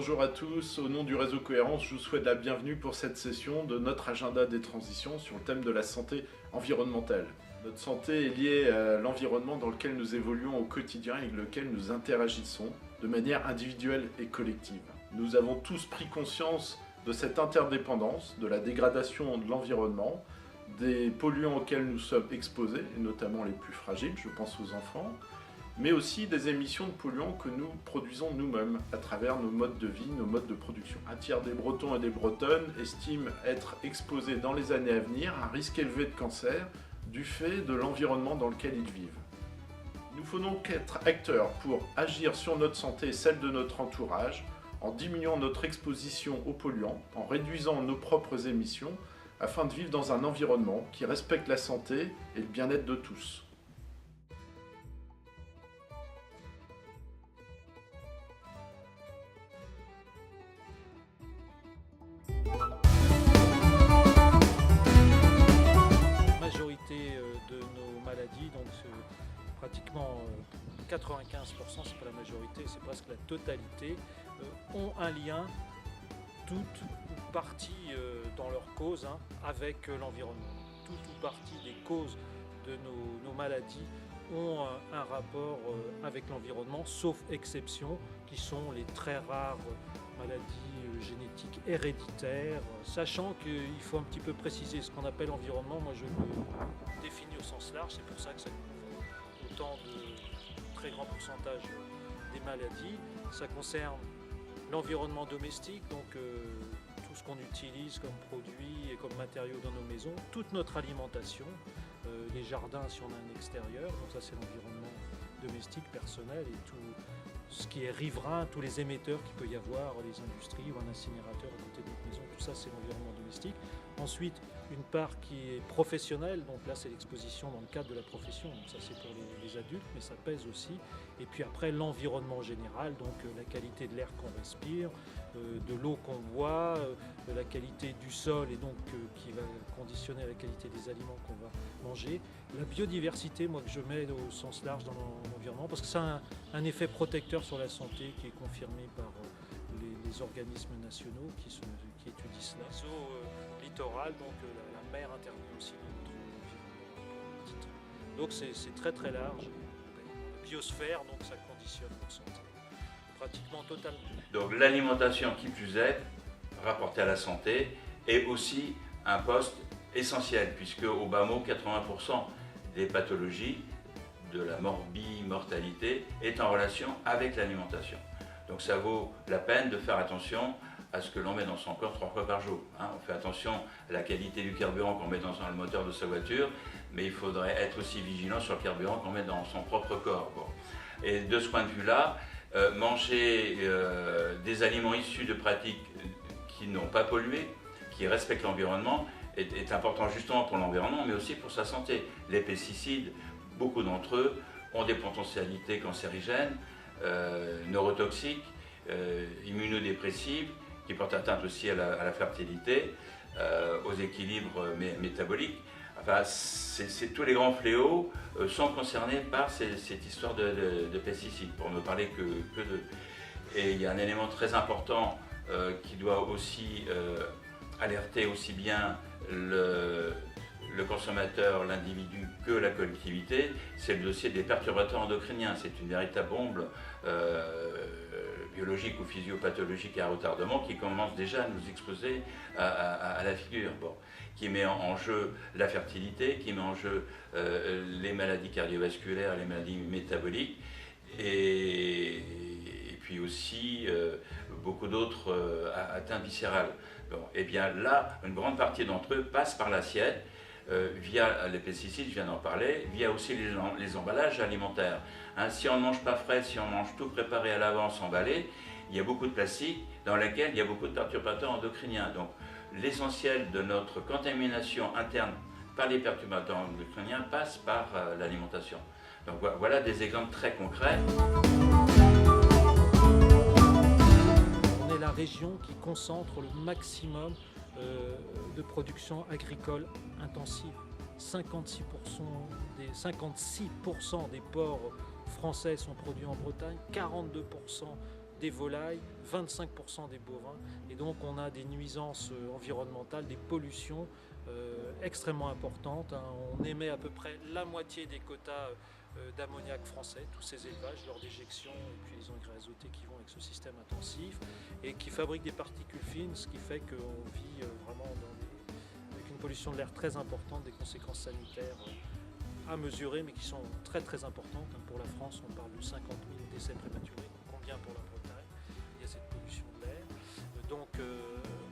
bonjour à tous. Au nom du réseau Cohérence, je vous souhaite la bienvenue pour cette session de notre agenda des transitions sur le thème de la santé environnementale. Notre santé est liée à l'environnement dans lequel nous évoluons au quotidien et avec lequel nous interagissons de manière individuelle et collective. Nous avons tous pris conscience de cette interdépendance, de la dégradation de l'environnement, des polluants auxquels nous sommes exposés, et notamment les plus fragiles, je pense aux enfants, mais aussi des émissions de polluants que nous produisons nous-mêmes à travers nos modes de vie, nos modes de production. Un tiers des Bretons et des Bretonnes estiment être exposés dans les années à venir à un risque élevé de cancer du fait de l'environnement dans lequel ils vivent. Il nous faut donc être acteurs pour agir sur notre santé et celle de notre entourage, en diminuant notre exposition aux polluants, en réduisant nos propres émissions, afin de vivre dans un environnement qui respecte la santé et le bien-être de tous. De nos maladies, donc pratiquement 95%, c'est pas la majorité, c'est presque la totalité, ont un lien, toute ou partie dans leur cause avec l'environnement. Toute ou partie des causes de nos maladies ont un rapport avec l'environnement, sauf exception, qui sont les très rares maladies génétiques héréditaires, sachant qu'il faut un petit peu préciser ce qu'on appelle environnement. Moi je le définis au sens large, c'est pour ça que ça couvre autant de très grands pourcentages des maladies. Ça concerne l'environnement domestique, donc tout ce qu'on utilise comme produits et comme matériaux dans nos maisons, toute notre alimentation, les jardins si on a un extérieur, donc ça c'est l'environnement domestique, personnel, et tout ce qui est riverain, tous les émetteurs qu'il peut y avoir, les industries ou un incinérateur à côté de notre maison, tout ça c'est l'environnement domestique. Ensuite, une part qui est professionnelle, donc là c'est l'exposition dans le cadre de la profession, donc ça c'est pour les adultes, mais ça pèse aussi. Et puis après l'environnement général, donc la qualité de l'air qu'on respire, de l'eau qu'on boit, la qualité du sol et donc qui va conditionner la qualité des aliments qu'on va manger. La biodiversité, moi que je mets au sens large dans l'environnement, parce que ça a un effet protecteur sur la santé qui est confirmé par les organismes nationaux qui étudient cela. Les eaux littorales, donc la mer intervient aussi dans notre environnement. Donc c'est très très large. La biosphère, donc ça conditionne notre santé. Pratiquement totalement. Donc l'alimentation qui plus est, rapportée à la santé, est aussi un poste essentiel, puisque au bas mot, 80% des pathologies, de la mortalité, est en relation avec l'alimentation. Donc ça vaut la peine de faire attention à ce que l'on met dans son corps 3 fois par jour. On fait attention à la qualité du carburant qu'on met dans le moteur de sa voiture, mais il faudrait être aussi vigilant sur le carburant qu'on met dans son propre corps. Bon. Et de ce point de vue-là, manger des aliments issus de pratiques qui n'ont pas pollué, qui respectent l'environnement, est important justement pour l'environnement, mais aussi pour sa santé. Les pesticides, beaucoup d'entre eux, ont des potentialités cancérigènes, neurotoxiques, immunodépressives, qui portent atteinte aussi à la fertilité, aux équilibres métaboliques. Enfin, tous les grands fléaux sont concernés par cette histoire de pesticides, pour ne parler que d'eux. Et il y a un élément très important qui doit aussi alerter aussi bien le consommateur, l'individu, que la collectivité, c'est le dossier des perturbateurs endocriniens. C'est une véritable bombe biologique ou physiopathologique à retardement qui commence déjà à nous exposer à la figure, qui met en jeu la fertilité, qui met en jeu les maladies cardiovasculaires, les maladies métaboliques, et puis aussi beaucoup d'autres atteintes viscérales. Et bien là, une grande partie d'entre eux passent par l'assiette, via les pesticides, je viens d'en parler, via aussi les emballages alimentaires. Si on ne mange pas frais, si on mange tout préparé à l'avance, emballé, il y a beaucoup de plastique dans lequel il y a beaucoup de perturbateurs endocriniens. Donc l'essentiel de notre contamination interne par les perturbateurs endocriniens passe par l'alimentation. Donc voilà des exemples très concrets. On est la région qui concentre le maximum de production agricole intensive. 56% des porcs français sont produits en Bretagne, 42% des volailles, 25% des bovins. Et donc on a des nuisances environnementales, des pollutions extrêmement importantes. On émet à peu près la moitié des quotas d'ammoniac français, tous ces élevages, lors d'éjection et puis les engrais azotés qui vont avec ce système intensif et qui fabriquent des particules fines, ce qui fait qu'on vit vraiment avec une pollution de l'air très importante, des conséquences sanitaires à mesurer mais qui sont très très importantes. Pour la France, on parle de 50 000 décès prématurés. Combien pour la Bretagne? Il y a cette pollution de l'air. Donc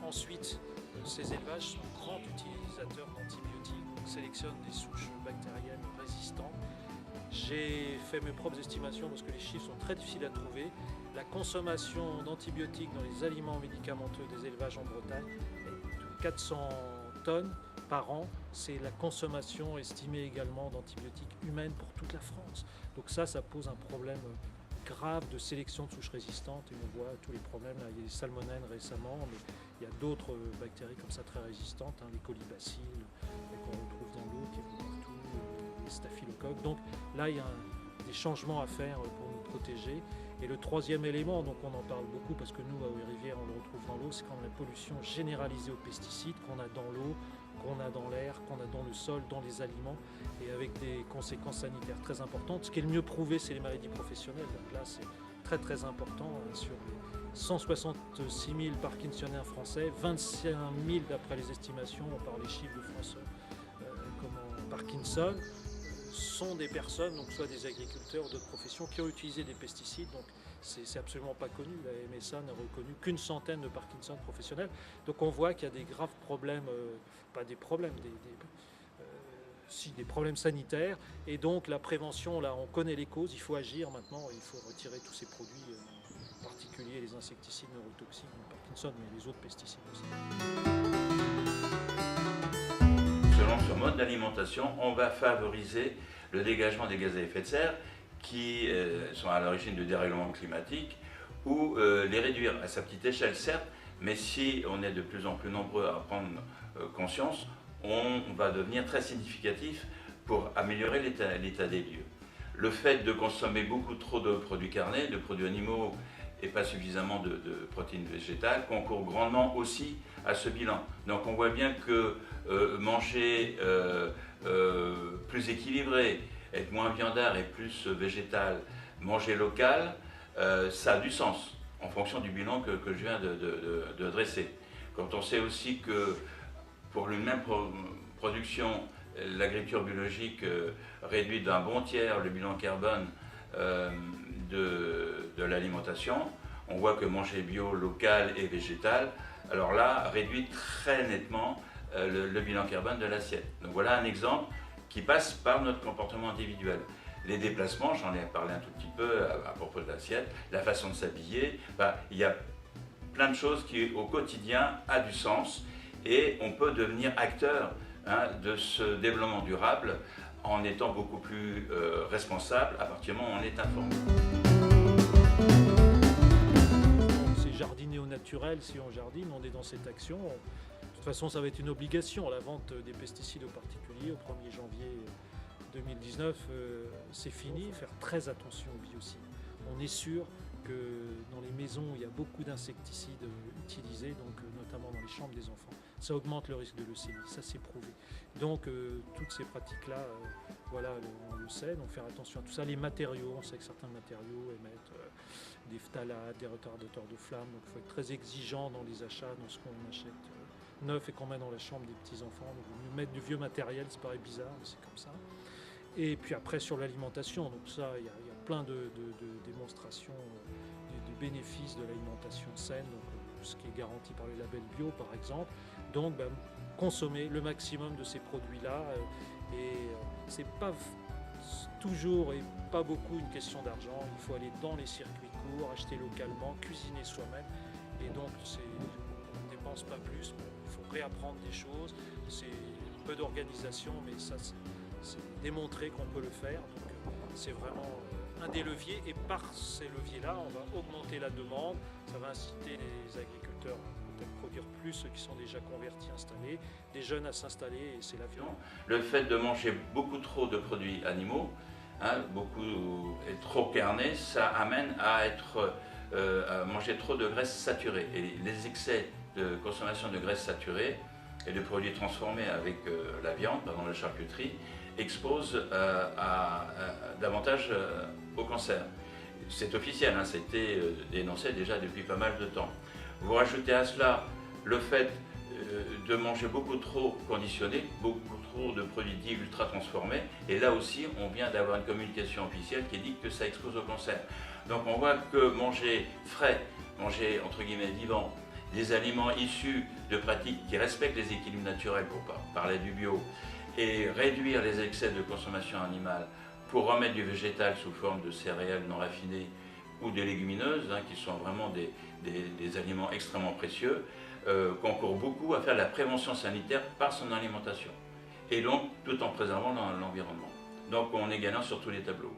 ensuite, ces élevages sont grands utilisateurs d'antibiotiques, sélectionnent des souches bactériennes résistantes. J'ai fait mes propres estimations parce que les chiffres sont très difficiles à trouver. La consommation d'antibiotiques dans les aliments médicamenteux des élevages en Bretagne est de 400 tonnes par an. C'est la consommation estimée également d'antibiotiques humaines pour toute la France. Donc ça pose un problème grave de sélection de souches résistantes et on voit tous les problèmes. Là, il y a les salmonelles récemment, mais il y a d'autres bactéries comme ça très résistantes, les colibacilles qu'on retrouve dans l'eau, qui vont partout, les staphylocoques. Donc là, il y a des changements à faire pour nous protéger. Et le troisième élément, donc on en parle beaucoup parce que nous, à Haut-et-Rivière, on le retrouve dans l'eau, c'est quand même la pollution généralisée aux pesticides qu'on a dans l'eau, qu'on a dans l'air, qu'on a dans le sol, dans les aliments, et avec des conséquences sanitaires très importantes. Ce qui est le mieux prouvé, c'est les maladies professionnelles. Donc là, c'est très très important. Sur les 166 000 Parkinsoniens français, 25 000 d'après les estimations, on parle des chiffres de France comme Parkinson, sont des personnes, donc soit des agriculteurs ou d'autres professions, qui ont utilisé des pesticides. Donc c'est absolument pas connu. La MSA n'a reconnu qu'une centaine de Parkinson professionnels. Donc on voit qu'il y a des graves problèmes, pas des problèmes, des problèmes sanitaires. Et donc la prévention, là, on connaît les causes, il faut agir maintenant, il faut retirer tous ces produits, en particulier les insecticides neurotoxiques, Parkinson, mais les autres pesticides aussi. Selon ce mode d'alimentation, on va favoriser le dégagement des gaz à effet de serre qui sont à l'origine du dérèglement climatique ou les réduire à sa petite échelle, certes, mais si on est de plus en plus nombreux à prendre conscience, on va devenir très significatif pour améliorer l'état des lieux. Le fait de consommer beaucoup trop de produits carnés, de produits animaux et pas suffisamment de protéines végétales concourt grandement aussi à ce bilan. Donc on voit bien que manger plus équilibré, être moins viandard et plus végétal, manger local, ça a du sens en fonction du bilan que je viens de dresser. Quand on sait aussi que pour une même production, l'agriculture biologique réduit d'un bon tiers le bilan carbone de l'alimentation, on voit que manger bio, local et végétal, alors là, réduit très nettement le bilan carbone de l'assiette. Donc voilà un exemple qui passe par notre comportement individuel. Les déplacements, j'en ai parlé un tout petit peu à propos de l'assiette, la façon de s'habiller, il y a plein de choses qui au quotidien a du sens et on peut devenir acteur de ce développement durable en étant beaucoup plus responsable à partir du moment où on est informé. C'est jardiner au naturel, si on jardine, on est dans cette action. De toute façon, ça va être une obligation. La vente des pesticides aux particuliers au 1er janvier 2019, c'est fini. Faire très attention aux biocides. On est sûr que dans les maisons où il y a beaucoup d'insecticides utilisés, donc notamment dans les chambres des enfants, ça augmente le risque de leucémie, ça c'est prouvé. Donc toutes ces pratiques-là, voilà, on le sait, donc faire attention à tout ça. Les matériaux, on sait que certains matériaux émettent des phtalates, des retardateurs de flamme, donc il faut être très exigeant dans les achats, dans ce qu'on achète neuf et qu'on met dans la chambre des petits-enfants. Donc il vaut mieux mettre du vieux matériel, ça paraît bizarre, mais c'est comme ça. Et puis après sur l'alimentation, donc ça, il y a plein de démonstrations des bénéfices de l'alimentation saine, donc, ce qui est garanti par le label bio par exemple. Donc consommer le maximum de ces produits-là et c'est pas toujours et pas beaucoup une question d'argent. Il faut aller dans les circuits courts, acheter localement, cuisiner soi-même et donc on ne dépense pas plus. Il faut réapprendre des choses, c'est un peu d'organisation mais ça c'est démontré qu'on peut le faire. Donc c'est vraiment un des leviers et par ces leviers-là, on va augmenter la demande, ça va inciter les agriculteurs à peut-être produire plus, ceux qui sont déjà convertis, installés, des jeunes à s'installer et c'est l'avenir. Le fait de manger beaucoup trop de produits animaux, beaucoup et trop carnés, ça amène à être à manger trop de graisses saturées. Et les excès de consommation de graisses saturées et de produits transformés avec la viande, par exemple la charcuterie, exposent davantage au cancer. C'est officiel, hein, ça a été dénoncé déjà depuis pas mal de temps. Vous rajoutez à cela le fait de manger beaucoup trop conditionné, beaucoup trop de produits dits ultra transformés, et là aussi on vient d'avoir une communication officielle qui dit que ça expose au cancer. Donc on voit que manger frais, manger entre guillemets vivant, des aliments issus de pratiques qui respectent les équilibres naturels, pour parler du bio, et réduire les excès de consommation animale pour remettre du végétal sous forme de céréales non raffinées ou des légumineuses, hein, qui sont vraiment des aliments extrêmement précieux, concourt beaucoup à faire de la prévention sanitaire par son alimentation. Et donc, tout en préservant l'environnement. Donc, on est gagnant sur tous les tableaux.